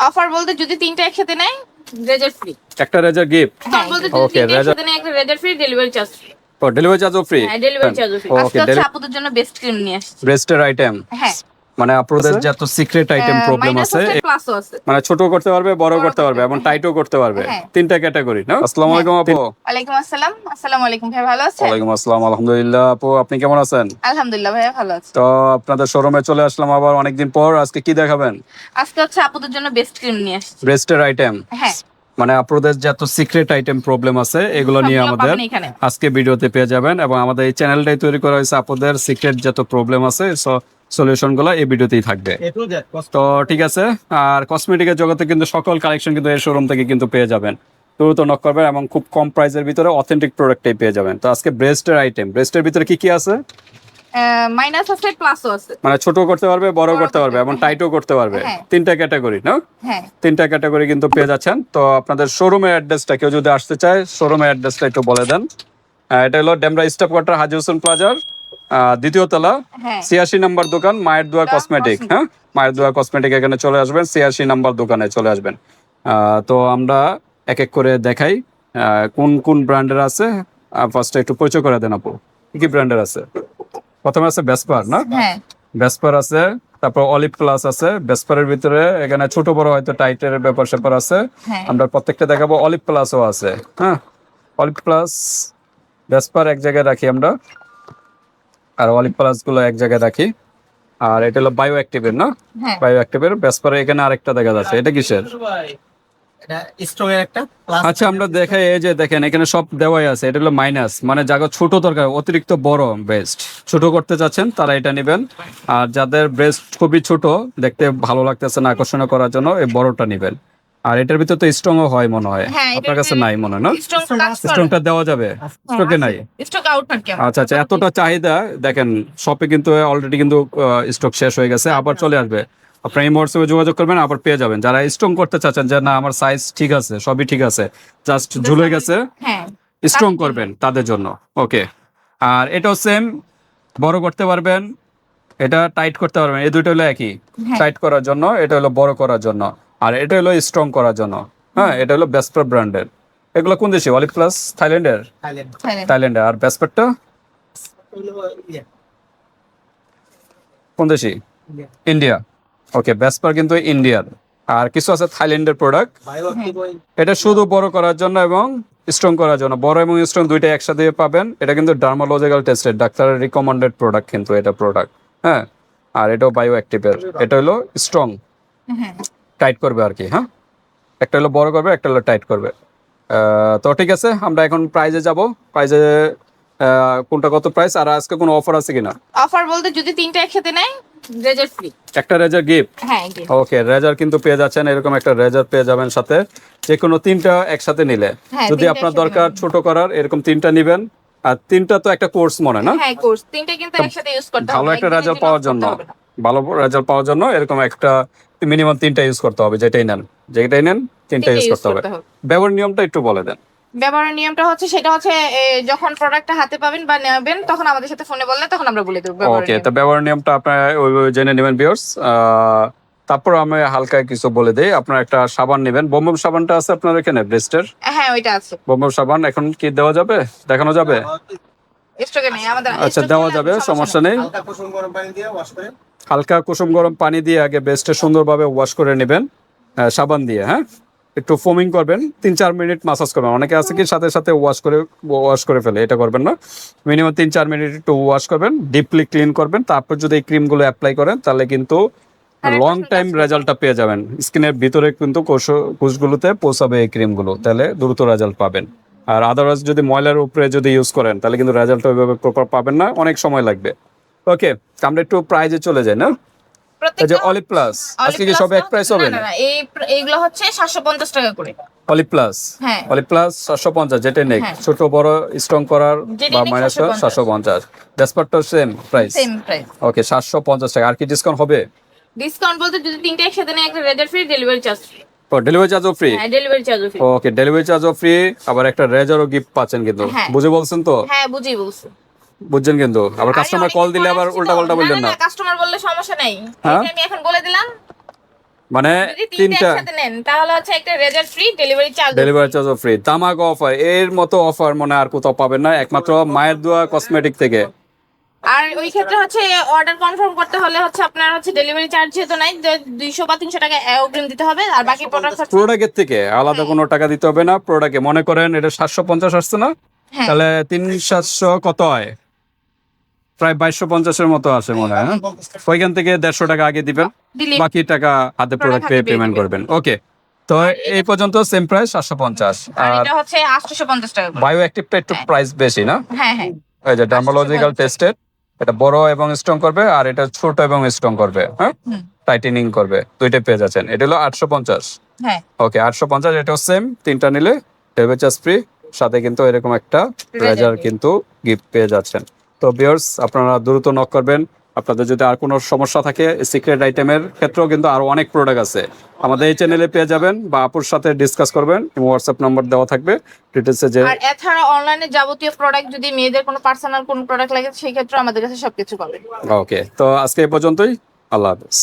Offer বলতে যদি তিনটা একসাথে নেয় রেজার ফ্রি, একটা রেজার গিফট। হ্যাঁ বলতে যদি ওকে, তিনটা রেজার একসাথে নেয় একটা রেজার ফ্রি, ডেলিভারি চার্জ ফ্রি। ও ডেলিভারি চার্জও ফ্রি। হ্যাঁ ডেলিভারি চার্জ ফ্রি। আজকে ওকে, হচ্ছে আপুদের জন্য বেস্ট ক্রিম নিয়ে আসছি। ব্রেস্টের আইটেম। হ্যাঁ মানে আপনাদের যত সিক্রেট আইটেম প্রবলেম মাইনাস আছে, আছে প্লাসও আছে। মানে ছোট করতে পারবে, বড় বড় করতে পারবে করতে এবং পারবে, টাইটও করতে পারবে। হ্যাঁ। তিনটা ক্যাটাগরি না? আসসালামু আলাইকুম আপু। ওয়ালাইকুম আসসালাম। আসসালামু আলাইকুম ভাই, ভালো আছেন? ওয়ালাইকুম আসসালাম, আলহামদুলিল্লাহ। আপু আপনি কেমন আছেন? আলহামদুলিল্লাহ ভাইয়া ভালো আছে। তো আপনাদের শোরুমে চলে আসলাম আবার অনেকদিন পর। আজকে কি দেখাবেন? আজকে হচ্ছে আপুদের জন্য বেস্ট ক্রিম নিয়ে আসছি। ব্রেস্টের আইটেম। হ্যাঁ মানে আপনাদের যত সিক্রেট আইটেম প্রবলেম আছে এগুলো নিয়ে সবগুলো আমাদের পাবেন এখানে। আজকে ভিডিওতে পেয়ে যাবেন। এবং আমাদের এই চ্যানেলটাই তৈরি করা হয়েছে আপনাদের সিক্রেট যত প্রবলেম আছে সলিউশন গুলো এই ভিডিওতেই থাকবে। তো ঠিক আছে। আর কসমেটিকের জগতে কিন্তু সকল কালেকশন কিন্তু এই শোরুম থেকে কিন্তু পেয়ে যাবেন। দ্রুত নক করবেন এবং খুব কম প্রাইসের ভিতরে অথেন্টিক প্রোডাক্টই পেয়ে যাবেন। তো আজকে ব্রেস্টের আইটেম, ব্রেস্টের ভিতরে কি কি আছে? মাইনাস আছে প্লাসও আছে। মানে ছোট করতে পারবে, বড় বড় করতে করতে পারবে এবং পারবে, টাইটও করতে পারবে। হ্যাঁ। তিনটা ক্যাটাগরি না? হ্যাঁ তিনটা ক্যাটাগরি কিন্তু পেয়ে যাচ্ছেন। তো আপনাদের শোরুমের অ্যাড্রেসটা কেউ যদি আসতে চায়, শোরুমের অ্যাড্রেসটা একটু বলে দেন। এটা হলো ডেমরা স্টাফ কোয়ার্টার, হাজী হোসেন প্লাজার, দ্বিতীয় তলা, হ্যাঁ 86 নম্বর দোকান, মায়ের দোয়া কসমেটিক। হ্যাঁ, মায়ের দোয়া কসমেটিক, এখানে চলে আসবেন, 86 নম্বর দোকানে চলে আসবেন। তো আমরা এক এক করে দেখাই কোন কোন ব্র্যান্ডের আছে। ফার্স্টে একটু পরিচয় করে দেন আপু, কি কি ব্র্যান্ডের আছে? প্রথমে আছে ভেসপার না? হ্যাঁ ভেসপার আছে, তারপর অলিভ প্লাস আছে। ভেসপারের ভিতরে এখানে ছোট বড় হয়তো টাইটের ব্যাপার স্যাপার আছে। হ্যাঁ আমরা প্রত্যেকটা দেখাবো। অলিভ প্লাসও আছে। হ্যাঁ, অলিভ প্লাস, ভেসপার এক জায়গায় রাখি আমরা, আর অলিভ প্লাস গুলো এক জায়গায় রাখি। আর এটা হলো বায়ো অ্যাক্টিভের না? হ্যাঁ বায়ো অ্যাক্টিভের। ভেসপারে এখানে আরেকটা দেখা যাচ্ছে, এটা কিসের? এটা স্ট্রং এর একটা প্লাস। আচ্ছা, আমরা দেখাই। এই যে দেখেন এখানে সব দেওয়াই আছে। এটা হলো মাইনাস, মানে জায়গা ছোট দরকার, অতিরিক্ত বড় বেস্ট। ছোট করতে চাচ্ছেন তারা এটা নেবেন। আর যাদের ব্রেস্ট খুবই ছোট, দেখতে ভালো লাগতেছে না, আকর্ষণীয় করার জন্য এই বড়টা নেবেন। আর এটার ভিতরে তো স্ট্রংও হয় মনে হয়, হ্যাঁ, এটার আপনার কাছে ভিতরে নাই মনে হয় না? স্ট্রং কাজ করে। স্ট্রংটা দেওয়া যাবে? স্টকে নাই? স্টক আউট নাকি আমার? আচ্ছা আচ্ছা, এতটা চাহিদা দেখেন শপে কিন্তু অলরেডি কিন্তু স্টক শেষ হয়ে গেছে, আবার চলে আসবে। আপনার এই হোয়াটসঅ্যাপে যোগাযোগ করবেন, আবার পেয়ে যাবেন। যারা স্ট্রং করতে চাচ্ছেন যে না আমার সাইজ ঠিক আছে, সবই ঠিক আছে, জাস্ট ঝুলে গেছে, হ্যাঁ স্ট্রং করবেন তাদের জন্য। ওকে। আর এটাও সেম, বড় করতে পারবেন, এটা টাইট করতে পারবেন। এই দুটো হলো একই, হ্যাঁ। টাইট করার জন্য, এটা হলো বড় করার জন্য, আর এটা হলো স্ট্রং করার জন্য। হ্যাঁ, এটা হলো বেসপার ব্র্যান্ডের। এগুলো কোন দেশে? অলিভ প্লাস থাইল্যান্ডের? থাইল্যান্ড। থাইল্যান্ডের। আর বেসপারটা কোন দেশি? ইন্ডিয়া। ওকে, বেসপার কিন্তু ইন্ডিয়ার। আর কিছু আছে থাইল্যান্ডের প্রোডাক্ট। Bioactive oil. এটা শুধু বড় করার জন্য এবং স্ট্রং করার জন্য। বড় এবং স্ট্রং দুইটা একসাথে পাবেন। এটা কিন্তু ডার্মালজিক্যাল টেস্টেড, ডাক্তারের রিকমেন্ডেড প্রোডাক্ট কিন্তু এটা প্রোডাক্ট। হ্যাঁ, আর এটাও বায়ো অ্যাক্টিভের। এটা হলো স্ট্রং, হ্যাঁ টাইট করবে আর কি। হ্যাঁ, একটা হলো বড় করবে, একটা হলো টাইট করবে। তো ঠিক আছে, আমরা এখন প্রাইজে যাব। প্রাইজে কোনটা কত প্রাইস, আর আজকে কোনো অফার আছে কিনা? অফার বলতে যদি তিনটা একসাথে নেয় রেজার ফ্রি। একটা রেজার গিফট। হ্যাঁ ওকে, রেজার কিন্তু পেয়ে যাচ্ছেন, এরকম একটা রেজার পেয়ে যাবেন সাথে, যে কোনো তিনটা একসাথে নিলে। হ্যাঁ, যদি তিনটা আপনার একসাথে দরকার নেবেন। ছোট করার, এরকম তিনটা নিবেন। আর তিনটা তো একটা কোর্স মনে হয় না? হ্যাঁ কোর্স তিনটা কিন্তু একসাথে ইউজ করতে হবে। ভালো একটা একদিনের রেজাল্ট জন্য পাওয়ার off জন্য, করতে হবে না। ভালো রেজাল্ট পাওয়ার জন্য এরকম একটা মিনিমাম তিনটা ইউজ করতে হবে। যেটাই নেন, যেটাই নেন, তিনটা তিনটা ইউজ use করতে হবে। করতে হবে। ব্যবহার নিয়মটা একটু বলে দেন। ব্যবহারের নিয়মটা হচ্ছে সেটা হচ্ছে যখন প্রোডাক্টটা হাতে পাবেন বা নেবেন তখন আমাদের সাথে ফোনে বললে তখন আমরা বলে দেবো ব্যবহারের ওকে, তো নিয়ম। ব্যবহার নিয়মটা আপনারা ওইভাবে জেনে নেবেন ভিউয়ার্স। তারপর আমি হালকা কিছু বলে দিই। আপনার একটা সাবান নেবেন। বম সাবানটা আছে আপনার এখানে ব্রেস্টের? হ্যাঁ ওইটা আছে বম সাবান এখন কি দেওয়া যাবে, দেখানো যাবে? স্টকে নেই আমাদের। আচ্ছা, stock দেওয়া নিলে যাবে, সমস্যা নেই। হালকা কুসুম গরম পানি দিয়ে ওয়াশ করে। হালকা কুসুম গরম পানি দিয়ে আগে বেস্টে সুন্দরভাবে ওয়াশ করে নেবেন, সাবান দিয়ে। হ্যাঁ, একটু ফোমিং করবেন, 3-4 মিনিট মাসাজ করবেন। অনেকে আছে কি সাথে সাথে ওয়াশ করে ফেলে, এটা করবেন না। মিনিমাম 3-4 মিনিট একটু ওয়াশ করবেন, ডিপলি ক্লিন করবেন। তারপর যদি এই ক্রিমগুলো অ্যাপ্লাই করেন তাহলে কিন্তু লং টাইম রেজাল্টটা পেয়ে যাবেন। স্কিনের ভিতরে কিন্তু কোষগুলোতে পৌঁছাবে এই ক্রিমগুলো, তাহলে দ্রুত রেজাল্ট পাবেন। আর আদারওয়াইজ যদি ময়লার উপরে যদি ইউজ করেন তাহলে কিন্তু রেজাল্টটা ওইভাবে প্রপার পাবেন না, অনেক সময় লাগবে। ওকে, আমরা একটু প্রাইজে চলে যাই না? এই যে অলিভ প্লাস, আজকে কি সব এক প্রাইস হবে? না না এইগুলো হচ্ছে 750 টাকা করে। অলিভ প্লাস, হ্যাঁ অলিভ প্লাস 750, যেটা নেক হ্যাঁ। ছোট বড় স্ট্রং করার যেটাই বা নেক মাইনাস 750। 750। ডেসপারটা same price? Same price. Okay, 750 টাকা। আর কি ডিসকাউন্ট হবে? ডিসকাউন্ট বলতে যদি তিনটা একসাথে নেয় একটা রেজার ফ্রি, ডেলিভারি চার্জ ফ্রি। ও ডেলিভারি চার্জও ফ্রি? হ্যাঁ ডেলিভারি চার্জও ফ্রি। ওকে, ডেলিভারি চার্জও ফ্রি, আবার একটা রেজারও গিফট পাচ্ছেন কিন্তু। হ্যাঁ। বুঝে বলছেন তো? হ্যাঁ বুঝি বলছি। বুঝছেন কিন্তু। আবার কাস্টমার কল দিলে আবার উল্টা পাল্টা বললেন না। কাস্টমার বললে সমস্যা নাই, হ্যাঁ? এই যে আমি এখন বলে দিলাম। মানে যদি তিনটা তিনটা একসাথে নেন তাহলে হচ্ছে একটা result free, delivery charge delivery চার্জও ফ্রি। তামাক অফার, এর মতো অফার মনে আর কোথাও পাবেন না, একমাত্র মায়ের দোয়া কসমেটিক থেকে। আর ওই ক্ষেত্রে হচ্ছে অর্ডার কনফার্ম করতে হলে হচ্ছে আপনার হচ্ছে ডেলিভারি চার্জ যেহেতু নাই, 200 বা 300 টাকা অগ্রিম দিতে হবে, আর বাকি প্রোডাক্ট হচ্ছে প্রোডাক্টের থেকে আলাদা কোনো টাকা দিতে হবে না। প্রোডাক্টে মনে করেন এটা 750 আসছে না, হ্যাঁ। তাহলে 3-700 কত হয়, প্রায় 2250-এর মতো আসে মনে হয়। হ্যাঁ? ওইখান থেকে 150 টাকা আগে দিবেন, দিলে বাকি টাকা হাতে প্রোডাক্ট পেয়ে হাতে পেয়ে পেমেন্ট দিবেন। করবেন। ওকে, তো এই পর্যন্ত সেম প্রাইস 750। আর আর এটা হচ্ছে 850 টাকা করে। বায়ো অ্যাক্টিভটা একটু প্রাইস বেশি না? হ্যাঁ হ্যাঁ এই যে ডার্মালজিক্যাল টেস্টেড, এটা বড় এবং স্ট্রং করবে, আর এটা ছোট এবং স্ট্রং করবে, হ্যাঁ, হুম। টাইটেনিং করবে, দুইটা পেয়ে যাচ্ছেন। এটা হলো 850। হ্যাঁ ওকে, 850, এটাও সেম, তিনটা নিলে ডেলিভারি চার্জ ফ্রি, সাথে কিন্তু এরকম একটা রেজার কিন্তু গিফট পেয়ে যাচ্ছেন। তো ভিউয়ার্স, আপনারা দ্রুত নক করবেন। আপনাদের যদি আর কোনো সমস্যা থাকে সিক্রেট আইটেমের ক্ষেত্রেও কিন্তু আরো অনেক প্রোডাক্ট আছে, আমাদের এই চ্যানেলে পেয়ে যাবেন, বা আপুর সাথে ডিসকাস করবেন, হোয়াটসঅ্যাপ নাম্বার দেওয়া থাকবে ডিটেলসে। যে আর এছাড়া অনলাইনে যাবতীয় প্রোডাক্ট, যদি মেয়েদের কোনো পার্সোনাল কোনো প্রোডাক্ট লাগে সেই ক্ষেত্রে আমাদের কাছে সবকিছু পাবেন। ওকে, তো আজকে এই পর্যন্তই। আল্লাহ হাফেজ।